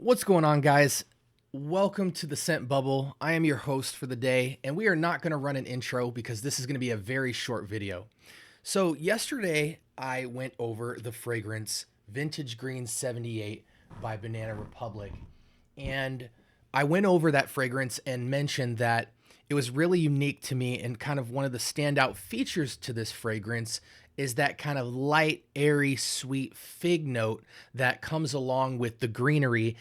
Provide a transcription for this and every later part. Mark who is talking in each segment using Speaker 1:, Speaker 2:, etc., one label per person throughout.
Speaker 1: What's going on, guys? Welcome to the Scent Bubble. I am your host for the day, and we are not going to run an intro because this is going to be a very short video. So, yesterday I went over the fragrance Vintage Green 78 by Banana Republic, and I went over that fragrance and mentioned that it was really unique to me, and kind of one of the standout features to this fragrance is that kind of light, airy, sweet fig note that comes along with the greenery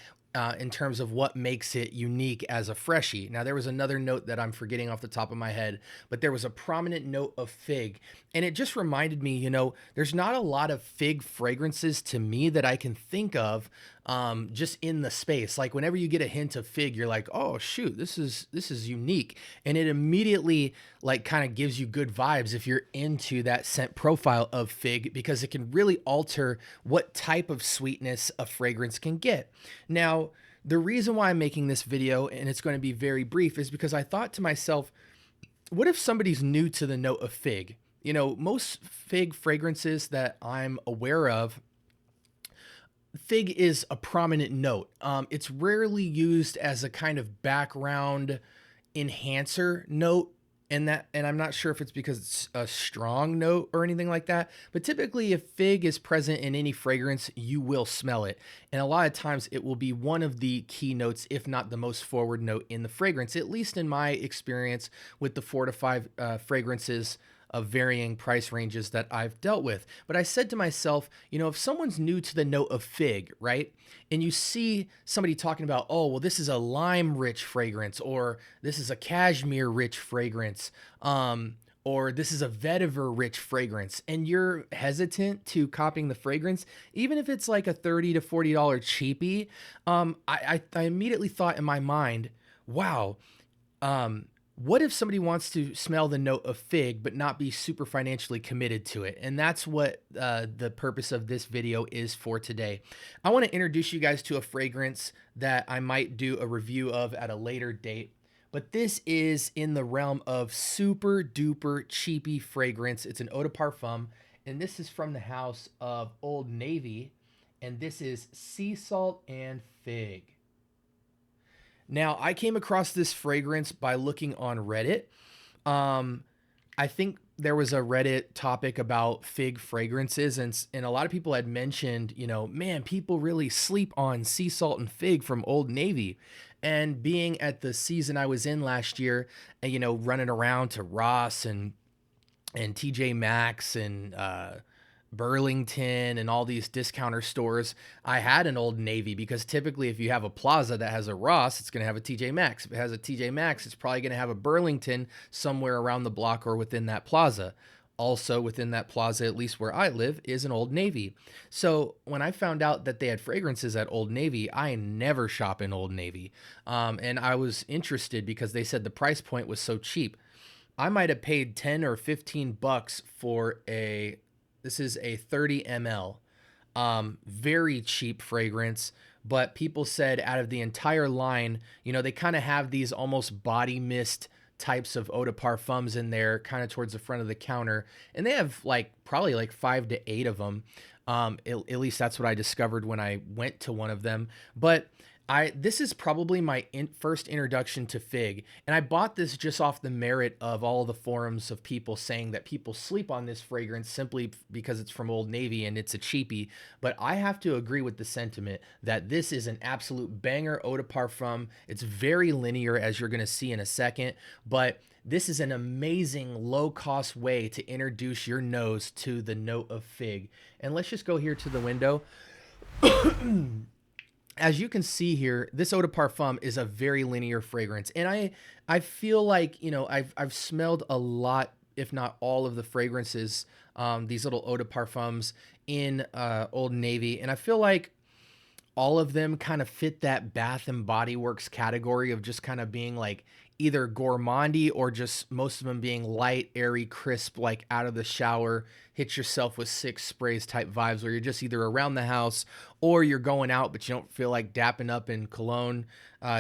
Speaker 1: in terms of what makes it unique as a freshie. Now, there was another note that I'm forgetting off the top of my head, but there was a prominent note of fig. And it just reminded me, there's not a lot of fig fragrances to me that I can think of just in the space. Like whenever you get a hint of fig, you're like, oh shoot, this is unique. And it immediately like kind of gives you good vibes if you're into that scent profile of fig, because it can really alter what type of sweetness a fragrance can get. Now, the reason why I'm making this video, and it's going to be very brief, is because I thought to myself, what if somebody's new to the note of fig? Most fig fragrances that I'm aware of, fig is a prominent note. It's rarely used as a kind of background enhancer note, and I'm not sure if it's because it's a strong note or anything like that. But typically, if fig is present in any fragrance, you will smell it, and a lot of times it will be one of the key notes, if not the most forward note in the fragrance. At least in my experience with the 4 to 5 fragrances of varying price ranges that I've dealt with. But I said to myself, if someone's new to the note of fig, right? And you see somebody talking about, oh, well, this is a lime rich fragrance, or this is a cashmere rich fragrance, or this is a vetiver rich fragrance, and you're hesitant to copying the fragrance, even if it's like a $30 to $40 cheapie, I immediately thought in my mind, wow, what if somebody wants to smell the note of fig but not be super financially committed to it? And that's what the purpose of this video is for today. I want to introduce you guys to a fragrance that I might do a review of at a later date. But this is in the realm of super duper cheapy fragrance. It's an eau de parfum, and this is from the house of Old Navy, and this is Sea Salt and Fig. Now, I came across this fragrance by looking on Reddit. I think there was a Reddit topic about fig fragrances, and a lot of people had mentioned, man, people really sleep on sea salt and fig from Old Navy. And being at the season I was in last year, and, running around to Ross and TJ Maxx and Burlington and all these discounter stores, I had an Old Navy, because typically if you have a plaza that has a Ross, it's going to have a TJ Maxx. If it has a TJ Maxx, it's probably going to have a Burlington somewhere around the block or within that plaza. Also within that plaza, at least where I live, is an Old Navy. So when I found out that they had fragrances at Old Navy, I never shop in Old Navy. And I was interested because they said the price point was so cheap. I might have paid 10 or 15 bucks for this is a 30 ml, very cheap fragrance. But people said out of the entire line, they kind of have these almost body mist types of eau de parfums in there, kind of towards the front of the counter. And they have probably like 5 to 8 of them. At least that's what I discovered when I went to one of them. But this is probably my first introduction to fig, and I bought this just off the merit of all the forums of people saying that people sleep on this fragrance simply because it's from Old Navy and it's a cheapie. But I have to agree with the sentiment that this is an absolute banger eau de parfum. It's very linear, as you're going to see in a second, but this is an amazing low-cost way to introduce your nose to the note of fig. And let's just go here to the window. As you can see here, this eau de parfum is a very linear fragrance, and I feel like I've smelled a lot, if not all, of the fragrances, these little eau de parfums in Old Navy, and I feel like all of them kind of fit that Bath and Body Works category of just kind of being like either gourmandy, or just most of them being light, airy, crisp, like out of the shower, hit yourself with 6 sprays type vibes, where you're just either around the house or you're going out, but you don't feel like dapping up in cologne.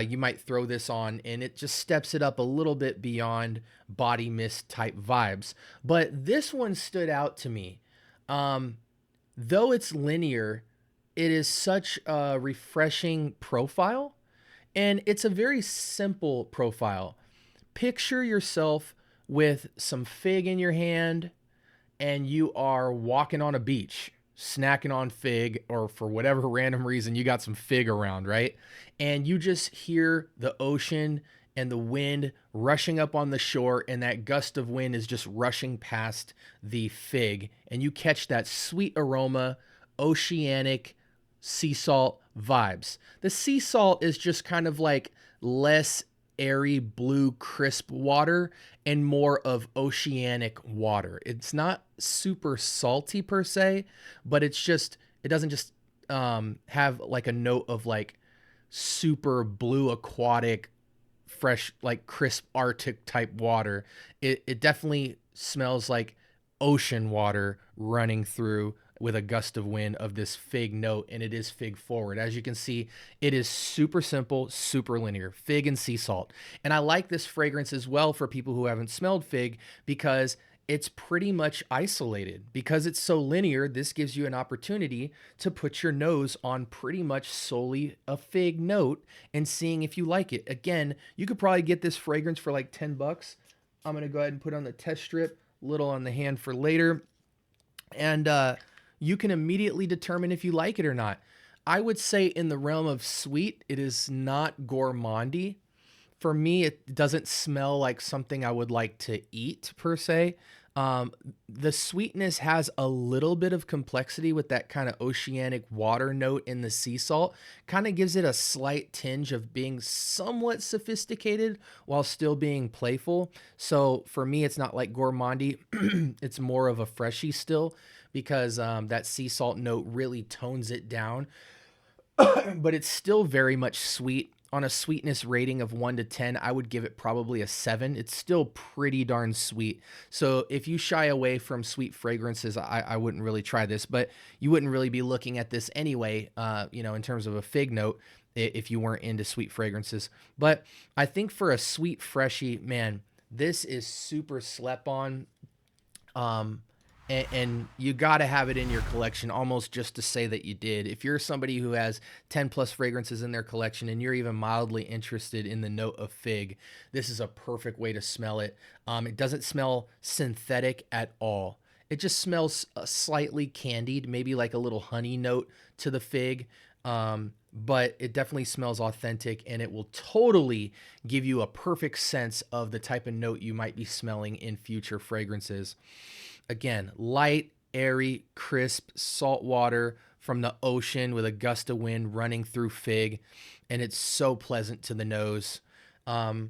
Speaker 1: You might throw this on and it just steps it up a little bit beyond body mist type vibes. But this one stood out to me. Though it's linear, it is such a refreshing profile, and it's a very simple profile. Picture yourself with some fig in your hand, and you are walking on a beach, snacking on fig, or for whatever random reason, you got some fig around, right? And you just hear the ocean and the wind rushing up on the shore, and that gust of wind is just rushing past the fig, and you catch that sweet aroma, oceanic sea salt vibes. The sea salt is just kind of like less airy blue crisp water and more of oceanic water. It's not super salty per se, but it doesn't just have like a note of like super blue aquatic fresh like crisp arctic type water. It definitely smells like ocean water running through with a gust of wind of this fig note, and it is fig forward. As you can see, it is super simple, super linear, fig and sea salt. And I like this fragrance as well for people who haven't smelled fig because it's pretty much isolated. Because it's so linear, this gives you an opportunity to put your nose on pretty much solely a fig note and seeing if you like it. Again, you could probably get this fragrance for like 10 bucks. I'm going to go ahead and put on the test strip, little on the hand for later. And you can immediately determine if you like it or not. I would say in the realm of sweet, it is not gourmandy. For me, it doesn't smell like something I would like to eat per se. The sweetness has a little bit of complexity with that kind of oceanic water note in the sea salt. Kind of gives it a slight tinge of being somewhat sophisticated while still being playful. So for me, it's not like gourmandy. It's more of a freshie still because that sea salt note really tones it down. But it's still very much sweet. On a sweetness rating of 1 to 10, I would give it probably a 7. It's still pretty darn sweet. So if you shy away from sweet fragrances, I wouldn't really try this, but you wouldn't really be looking at this anyway, in terms of a fig note if you weren't into sweet fragrances. But I think for a sweet freshie, man, this is super slept on. And you got to have it in your collection almost just to say that you did. If you're somebody who has 10 plus fragrances in their collection and you're even mildly interested in the note of fig, this is a perfect way to smell it. It doesn't smell synthetic at all. It just smells slightly candied, maybe like a little honey note to the fig. But it definitely smells authentic, and it will totally give you a perfect sense of the type of note you might be smelling in future fragrances. Again, light, airy, crisp, salt water from the ocean with a gust of wind running through fig, and it's so pleasant to the nose. I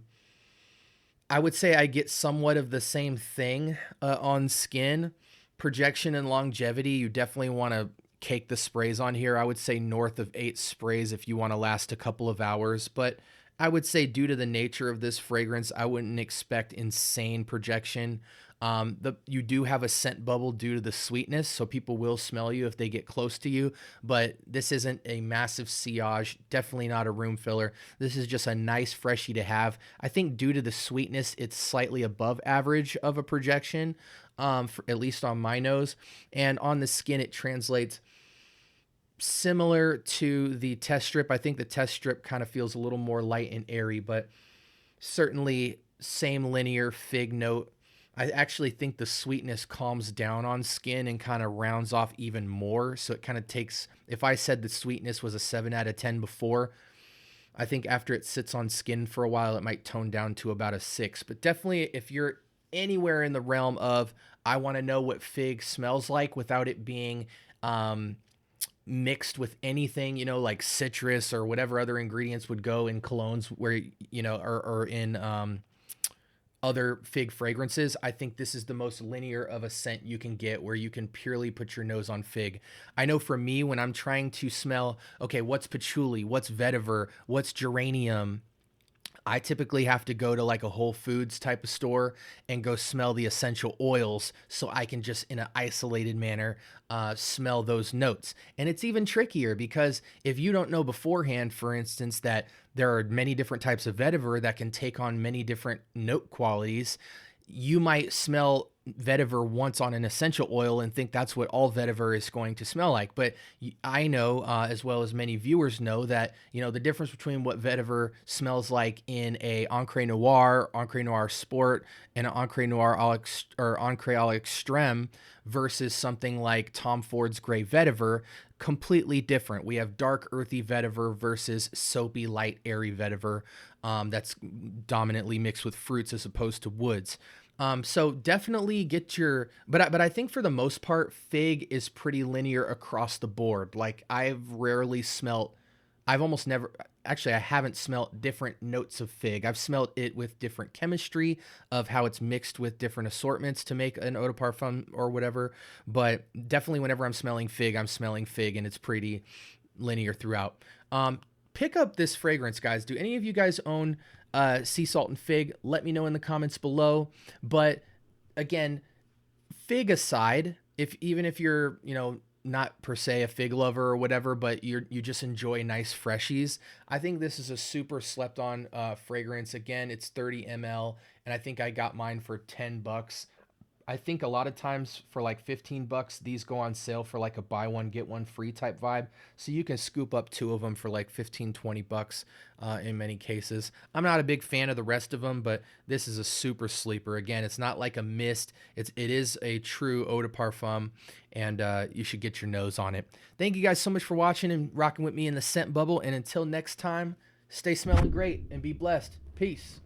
Speaker 1: would say I get somewhat of the same thing on skin. Projection and longevity, you definitely want to cake the sprays on here. I would say north of 8 sprays if you want to last a couple of hours, but I would say due to the nature of this fragrance, I wouldn't expect insane projection. You do have a scent bubble due to the sweetness, so people will smell you if they get close to you, but this isn't a massive sillage, definitely not a room filler. This is just a nice freshie to have. I think due to the sweetness, it's slightly above average of a projection, at least on my nose, and on the skin, it translates similar to the test strip. I think the test strip kind of feels a little more light and airy, but certainly same linear fig note. I actually think the sweetness calms down on skin and kind of rounds off even more. So it kind of takes, if I said the sweetness was a 7 out of 10 before, I think after it sits on skin for a while, it might tone down to about a 6. But definitely if you're anywhere in the realm of, I want to know what fig smells like without it being mixed with anything, like citrus or whatever other ingredients would go in colognes where, or in other fig fragrances, I think this is the most linear of a scent you can get where you can purely put your nose on fig. I know for me, when I'm trying to smell, okay, what's patchouli, what's vetiver, what's geranium, I typically have to go to like a Whole Foods type of store and go smell the essential oils so I can just in an isolated manner smell those notes. And it's even trickier because if you don't know beforehand, for instance, that there are many different types of vetiver that can take on many different note qualities, you might smell vetiver once on an essential oil and think that's what all vetiver is going to smell like. But I know, as well as many viewers know, that the difference between what vetiver smells like in a Encre Noir Sport, and an Encre Noir or Encre à l'Extrême versus something like Tom Ford's Gray Vetiver, completely different. We have dark earthy vetiver versus soapy light airy vetiver, that's dominantly mixed with fruits as opposed to woods. So definitely get your, but I think for the most part, fig is pretty linear across the board. Like I've almost never, actually, I haven't smelt different notes of fig. I've smelt it with different chemistry of how it's mixed with different assortments to make an eau de parfum or whatever. But definitely whenever I'm smelling fig, and it's pretty linear throughout. Pick up this fragrance, guys. Do any of you guys own sea salt and fig? Let me know in the comments below. But again, fig aside, even if you're not per se a fig lover or whatever, but you just enjoy nice freshies, I think this is a super slept on fragrance. Again, it's 30 ml, and I think I got mine for $10. I think a lot of times for like $15, these go on sale for like a buy one, get one free type vibe. So you can scoop up 2 of them for like 15, $20 in many cases. I'm not a big fan of the rest of them, but this is a super sleeper. Again, it's not like a mist. It is a true eau de parfum, and you should get your nose on it. Thank you guys so much for watching and rocking with me in the scent bubble. And until next time, stay smelling great and be blessed. Peace.